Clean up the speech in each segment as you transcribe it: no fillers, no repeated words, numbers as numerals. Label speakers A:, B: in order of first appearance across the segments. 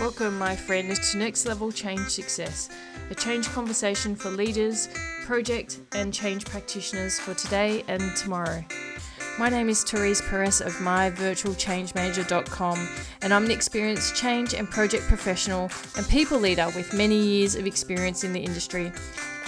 A: Welcome, my friend, to Next Level Change Success, a change conversation for leaders, project and change practitioners for today and tomorrow. My name is Therese Perez of myvirtualchangemanager.com, and I'm an experienced change and project professional and people leader with many years of experience in the industry.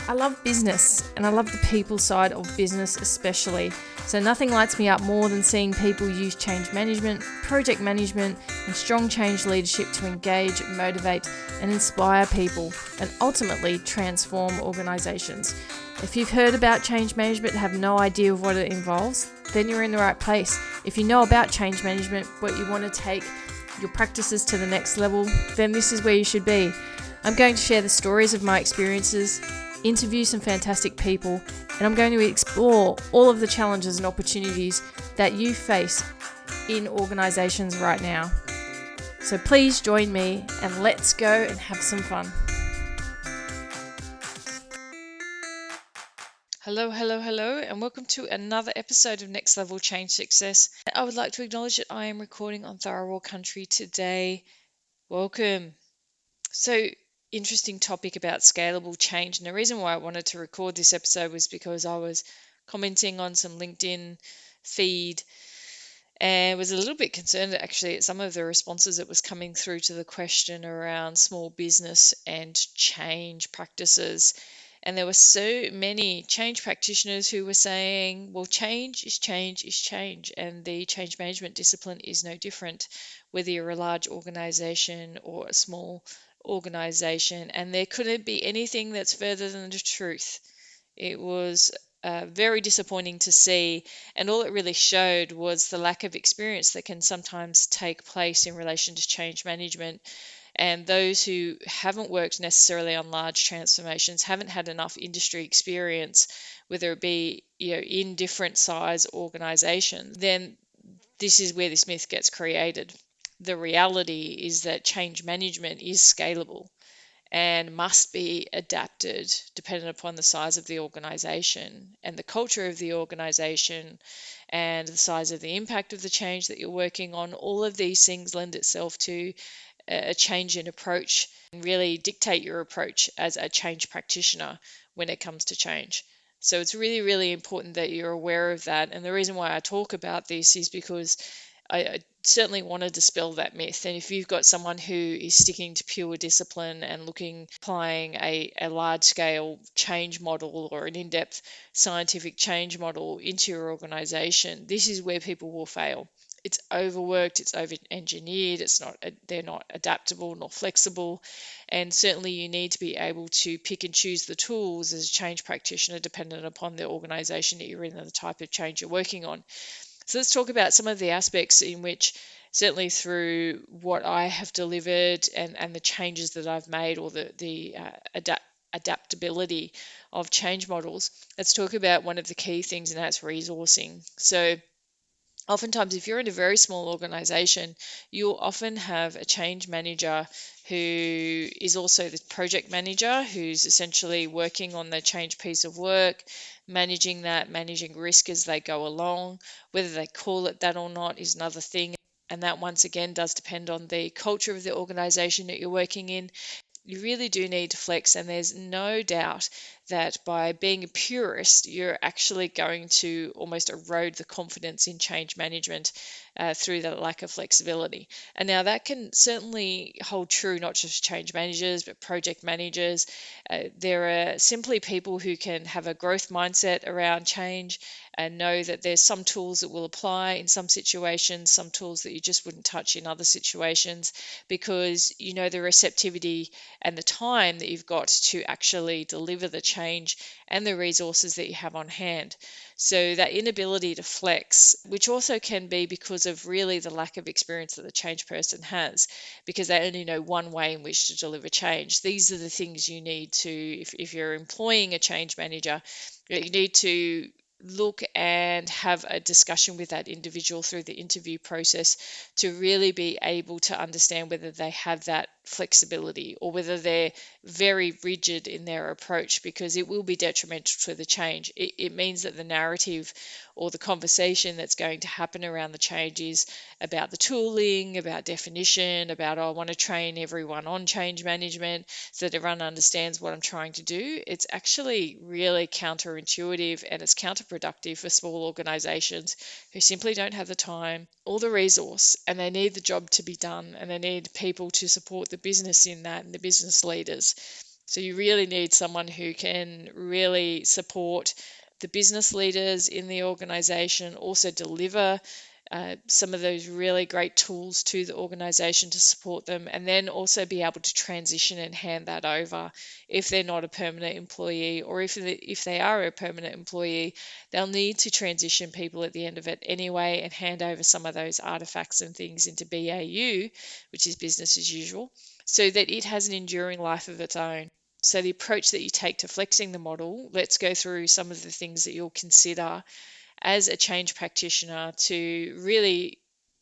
A: I love business, and I love the people side of business especially. So nothing lights me up more than seeing people use change management, project management, and strong change leadership to engage, motivate, and inspire people, and ultimately transform organizations. If you've heard about change management and have no idea of what it involves, then you're in the right place. If you know about change management, but you want to take your practices to the next level, then this is where you should be. I'm going to share the stories of my experiences, interview some fantastic people, and I'm going to explore all of the challenges and opportunities that you face in organizations right now. So please join me and let's go and have some fun. Hello, and welcome to another episode of Next Level Change Success. I would like to acknowledge that I am recording on Tharawal country today. Welcome. So, interesting topic about scalable change. And the reason why I wanted to record this episode was because I was commenting on some LinkedIn feed and was a little bit concerned actually at some of the responses that was coming through to the question around small business and change practices. And there were so many change practitioners who were saying, well, change is change. And the change management discipline is no different, whether you're a large organization or a small organization. And there couldn't be anything that's further than the truth. It was very disappointing to see. And all it really showed was the lack of experience that can sometimes take place in relation to change management. And those who haven't worked necessarily on large transformations, haven't had enough industry experience, whether it be in different size organizations, then this is where this myth gets created. The reality is that change management is scalable and must be adapted depending upon the size of the organization and the culture of the organization and the size of the impact of the change that you're working on. All of these things lend itself to a change in approach and really dictate your approach as a change practitioner when it comes to change. So it's really, really important that you're aware of that. And the reason why I talk about this is because I certainly want to dispel that myth. And if you've got someone who is sticking to pure discipline and applying a large scale change model or an in-depth scientific change model into your organization, this is where people will fail. It's overworked, it's over-engineered, they're not adaptable nor flexible, and certainly you need to be able to pick and choose the tools as a change practitioner dependent upon the organization that you're in and the type of change you're working on. So let's talk about some of the aspects in which, certainly through what I have delivered and the changes that I've made, or the adaptability of change models. Let's talk about one of the key things, and that's resourcing. So oftentimes, if you're in a very small organization, you'll often have a change manager who is also the project manager, who's essentially working on the change piece of work, managing risk as they go along. Whether they call it that or not is another thing. And that once again does depend on the culture of the organization that you're working in. You really do need to flex, and there's no doubt that by being a purist, you're actually going to almost erode the confidence in change management through the lack of flexibility. And now that can certainly hold true not just change managers, but project managers. There are simply people who can have a growth mindset around change and know that there's some tools that will apply in some situations, some tools that you just wouldn't touch in other situations, because you know the receptivity and the time that you've got to actually deliver the change and the resources that you have on hand. So that inability to flex, which also can be because of really the lack of experience that the change person has, because they only know one way in which to deliver change. These are the things you need to, if you're employing a change manager, you need to look and have a discussion with that individual through the interview process to really be able to understand whether they have that flexibility or whether they're very rigid in their approach, because it will be detrimental to the change. It means that the narrative or the conversation that's going to happen around the change is about the tooling, about definition, about, oh, I want to train everyone on change management so that everyone understands what I'm trying to do. It's actually really counterintuitive and it's counterproductive for small organizations who simply don't have the time or the resource, and they need the job to be done, and they need people to support the business in that and the business leaders. So you really need someone who can really support the business leaders in the organization, also deliver some of those really great tools to the organization to support them, and then also be able to transition and hand that over if they're not a permanent employee, or if they are a permanent employee, they'll need to transition people at the end of it anyway and hand over some of those artifacts and things into BAU, which is business as usual, so that it has an enduring life of its own. So the approach that you take to flexing the model, let's go through some of the things that you'll consider as a change practitioner to really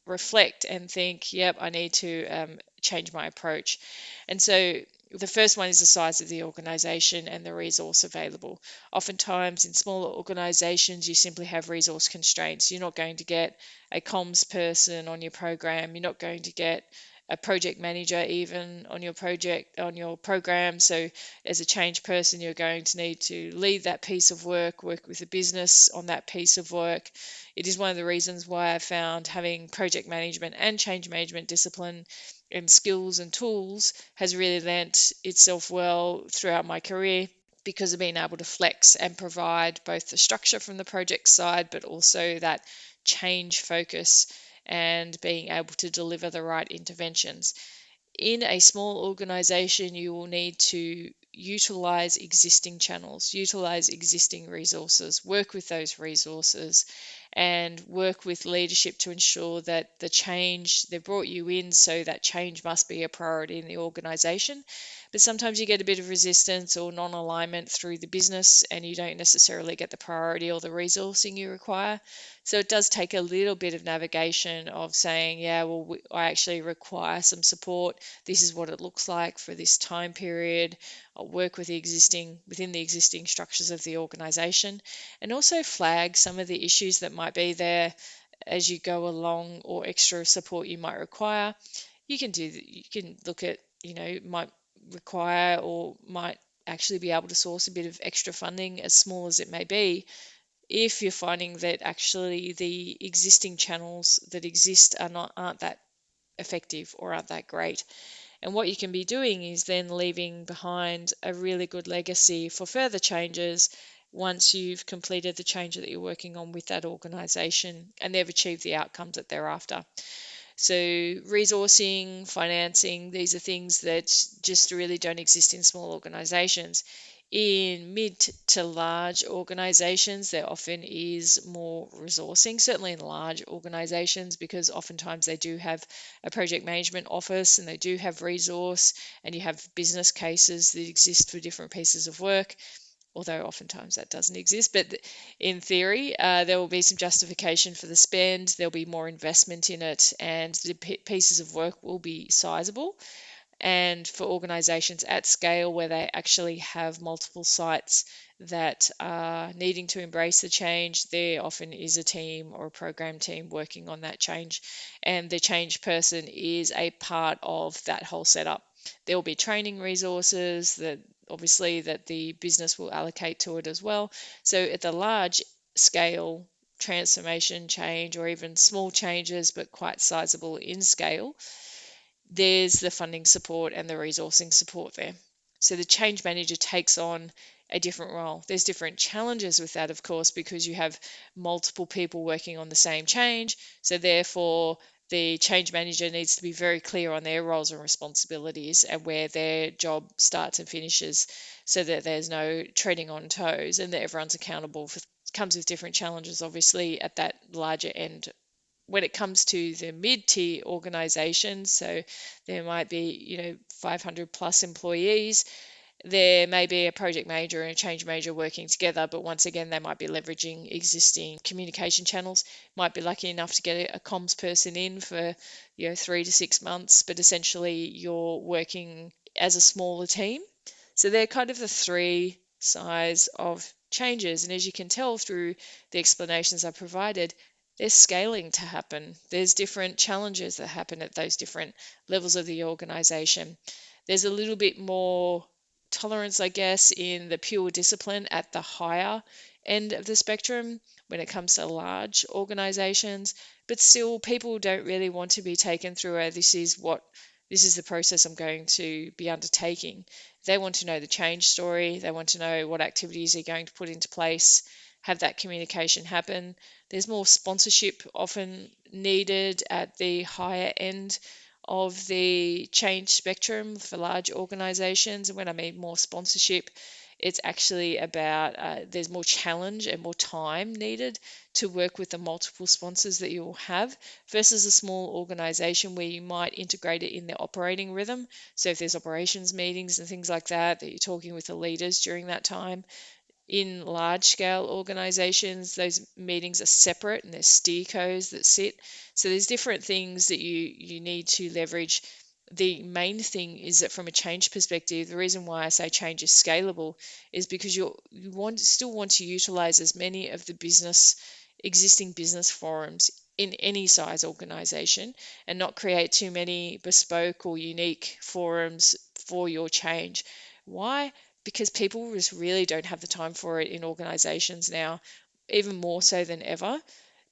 A: reflect and think, yep, I need to change my approach. And so the first one is the size of the organization and the resource available. Oftentimes in smaller organizations, you simply have resource constraints. You're not going to get a comms person on your program. You're not going to get a project manager even on your program. So as a change person, you're going to need to lead that piece of work with the business on that piece of work. It is one of the reasons why I found having project management and change management discipline and skills and tools has really lent itself well throughout my career, because of being able to flex and provide both the structure from the project side, but also that change focus and being able to deliver the right interventions. In a small organization, you will need to utilize existing channels, utilize existing resources, work with those resources, and work with leadership to ensure that the change, they brought you in, so that change must be a priority in the organization. But sometimes you get a bit of resistance or non alignment through the business, and you don't necessarily get the priority or the resourcing you require. So it does take a little bit of navigation of saying, yeah, well, I actually require some support. This is what it looks like for this time period. I'll work with within the existing structures of the organization, and also flag some of the issues that might be there as you go along, or extra support you might require. You can look at, might require or might actually be able to source a bit of extra funding, as small as it may be, if you're finding that actually the existing channels that exist aren't that effective or aren't that great. And what you can be doing is then leaving behind a really good legacy for further changes once you've completed the change that you're working on with that organization and they've achieved the outcomes that they're after. So resourcing, financing, these are things that just really don't exist in small organizations. In mid to large organizations, there often is more resourcing, certainly in large organizations, because oftentimes they do have a project management office and they do have resource, and you have business cases that exist for different pieces of work, although oftentimes that doesn't exist. But in theory, there will be some justification for the spend, there'll be more investment in it, and the pieces of work will be sizable. And for organizations at scale where they actually have multiple sites that are needing to embrace the change, there often is a team or a program team working on that change, and the change person is a part of that whole setup. There will be training resources that obviously that the business will allocate to it as well. So at the large scale transformation change, or even small changes but quite sizable in scale, there's the funding support and the resourcing support there. So the change manager takes on a different role. There's different challenges with that, of course, because you have multiple people working on the same change. So therefore, the change manager needs to be very clear on their roles and responsibilities and where their job starts and finishes, so that there's no treading on toes and that everyone's accountable for. Comes with different challenges, obviously, at that larger end. When it comes to the mid-tier organizations, so there might be 500 plus employees, there may be a project manager and a change manager working together, but once again, they might be leveraging existing communication channels. Might be lucky enough to get a comms person in for 3 to 6 months, but essentially you're working as a smaller team. So they're kind of the three size of changes. And as you can tell through the explanations I provided, there's scaling to happen. There's different challenges that happen at those different levels of the organization. There's a little bit more tolerance, I guess, in the pure discipline at the higher end of the spectrum when it comes to large organizations. But still, people don't really want to be taken through this is the process I'm going to be undertaking. They want to know the change story. They want to know what activities they're going to put into place, have that communication happen. There's more sponsorship often needed at the higher end of the change spectrum for large organizations. And when I mean more sponsorship, it's actually about there's more challenge and more time needed to work with the multiple sponsors that you'll have versus a small organization where you might integrate it in their operating rhythm. So if there's operations meetings and things like that, that you're talking with the leaders during that time. In large scale organizations, those meetings are separate and there's steercos that sit. So there's different things that you need to leverage. The main thing is that from a change perspective, the reason why I say change is scalable is because still want to utilize as many of the existing business forums in any size organization and not create too many bespoke or unique forums for your change. Why? Because people just really don't have the time for it in organizations now, even more so than ever,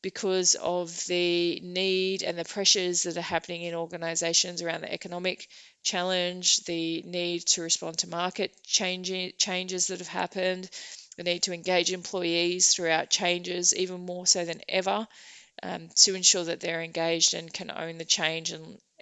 A: because of the need and the pressures that are happening in organizations around the economic challenge, the need to respond to market changes that have happened, the need to engage employees throughout changes, even more so than ever, to ensure that they're engaged and can own the change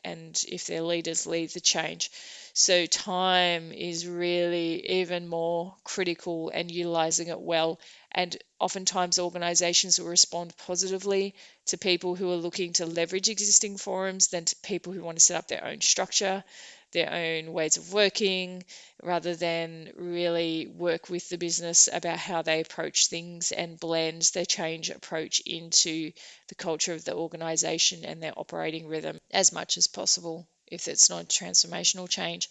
A: and if their leaders lead the change. So time is really even more critical and utilizing it well. And oftentimes organizations will respond positively to people who are looking to leverage existing forums than to people who want to set up their own structure, their own ways of working, rather than really work with the business about how they approach things and blend their change approach into the culture of the organization and their operating rhythm as much as possible if it's not transformational change.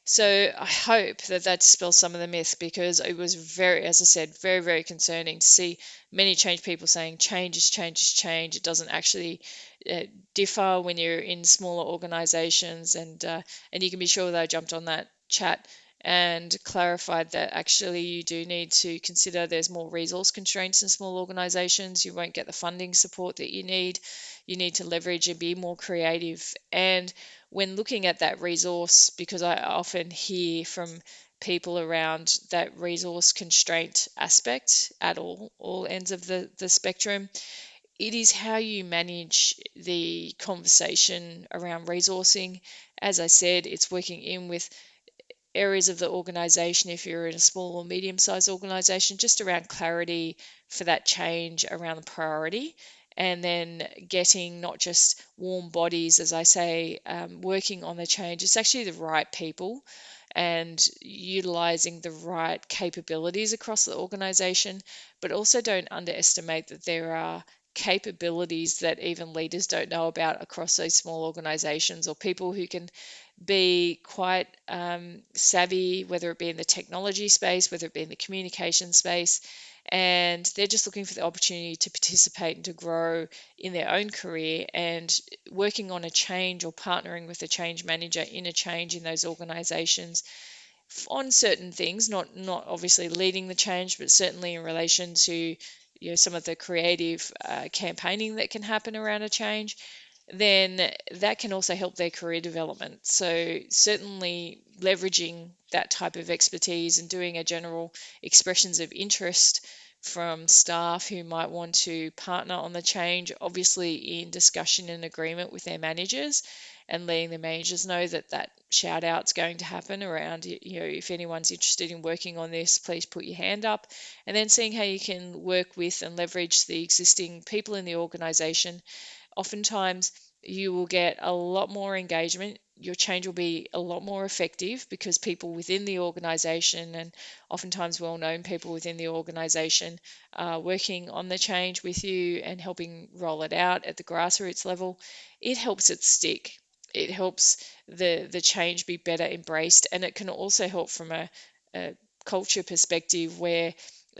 A: So I hope that that dispels some of the myth because it was very, as I said, very, very concerning to see many change people saying change is change is change. It doesn't actually differ when you're in smaller organizations, and you can be sure that I jumped on that chat and clarified that actually you do need to consider there's more resource constraints in small organizations. You won't get the funding support that you need. You need to leverage and be more creative. And when looking at that resource, because I often hear from people around that resource constraint aspect at all ends of the spectrum, it is how you manage the conversation around resourcing. As I said, it's working in with areas of the organization if you're in a small or medium sized organization, just around clarity for that change around the priority. And then getting not just warm bodies, as I say, working on the change. It's actually the right people and utilizing the right capabilities across the organization, but also don't underestimate that there are capabilities that even leaders don't know about across those small organizations or people who can be quite savvy, whether it be in the technology space, whether it be in the communication space, and they're just looking for the opportunity to participate and to grow in their own career and working on a change or partnering with a change manager in a change in those organizations on certain things, not obviously leading the change, but certainly in relation to some of the creative campaigning that can happen around a change, then that can also help their career development. So certainly leveraging that type of expertise and doing a general expressions of interest from staff who might want to partner on the change, obviously in discussion and agreement with their managers, and letting the managers know that that shout out's going to happen around, if anyone's interested in working on this, please put your hand up, and then seeing how you can work with and leverage the existing people in the organization. Oftentimes you will get a lot more engagement. Your change will be a lot more effective because people within the organization, and oftentimes well-known people within the organization, are working on the change with you and helping roll it out at the grassroots level. It helps it stick. It helps the change be better embraced, and it can also help from a culture perspective where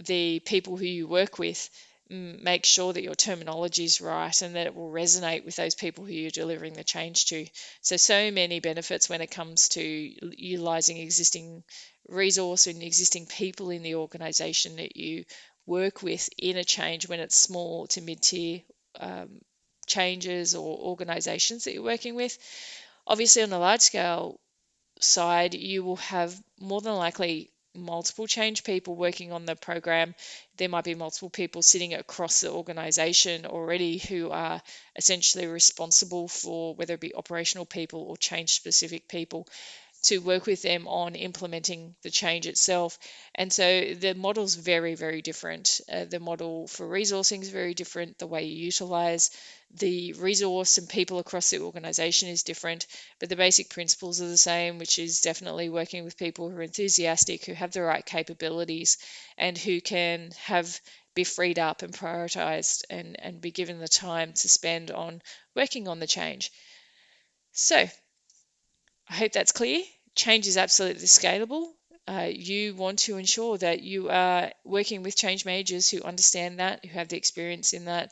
A: the people who you work with make sure that your terminology is right and that it will resonate with those people who you're delivering the change to. So many benefits when it comes to utilizing existing resource and existing people in the organization that you work with in a change when it's small to mid-tier um, changes or organizations that you're working with. Obviously, on a large scale side, you will have more than likely multiple change people working on the program. There might be multiple people sitting across the organization already who are essentially responsible for whether it be operational people or change specific people to work with them on implementing the change itself. And so the model's very, very different. The model for resourcing is very different. The way you utilize the resource and people across the organization is different, but the basic principles are the same, which is definitely working with people who are enthusiastic, who have the right capabilities, and who can be freed up and prioritized and be given the time to spend on working on the change. So I hope that's clear. Change is absolutely scalable. You want to ensure that you are working with change managers who understand that, who have the experience in that,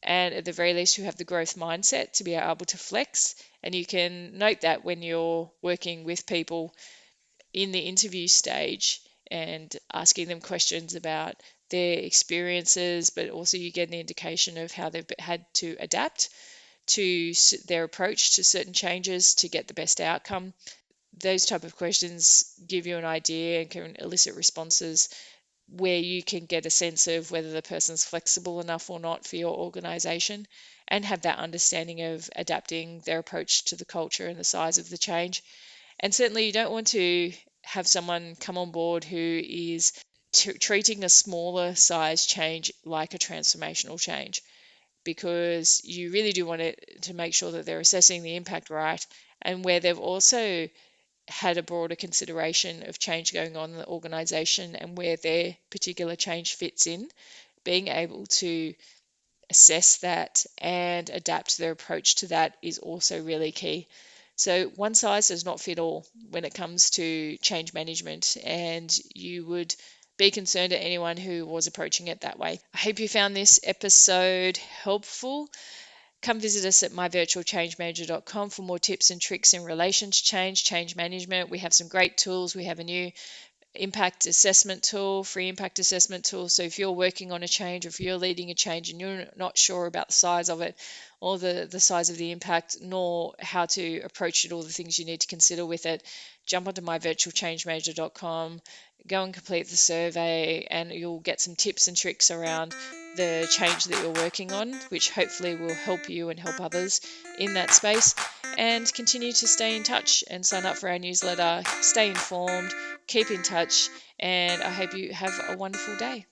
A: and at the very least, who have the growth mindset to be able to flex. And you can note that when you're working with people in the interview stage and asking them questions about their experiences, but also you get an indication of how they've had to adapt to their approach to certain changes to get the best outcome. Those type of questions give you an idea and can elicit responses where you can get a sense of whether the person's flexible enough or not for your organization and have that understanding of adapting their approach to the culture and the size of the change. And certainly you don't want to have someone come on board who is treating a smaller size change like a transformational change, because you really do want to make sure that they're assessing the impact right, and where they've also had a broader consideration of change going on in the organization and where their particular change fits in, being able to assess that and adapt their approach to that is also really key. So one size does not fit all when it comes to change management, and you would be concerned at anyone who was approaching it that way. I hope you found this episode helpful. Come visit us at myvirtualchangemanager.com for more tips and tricks in relation to change management. We have some great tools. We have a new impact assessment tool, free impact assessment tool. So if you're working on a change, or if you're leading a change and you're not sure about the size of it or the size of the impact, nor how to approach it, all the things you need to consider with it, jump onto myvirtualchangemanager.com, go and complete the survey, and you'll get some tips and tricks around the change that you're working on, which hopefully will help you and help others in that space. And continue to stay in touch and sign up for our newsletter. Stay informed, keep in touch, and I hope you have a wonderful day.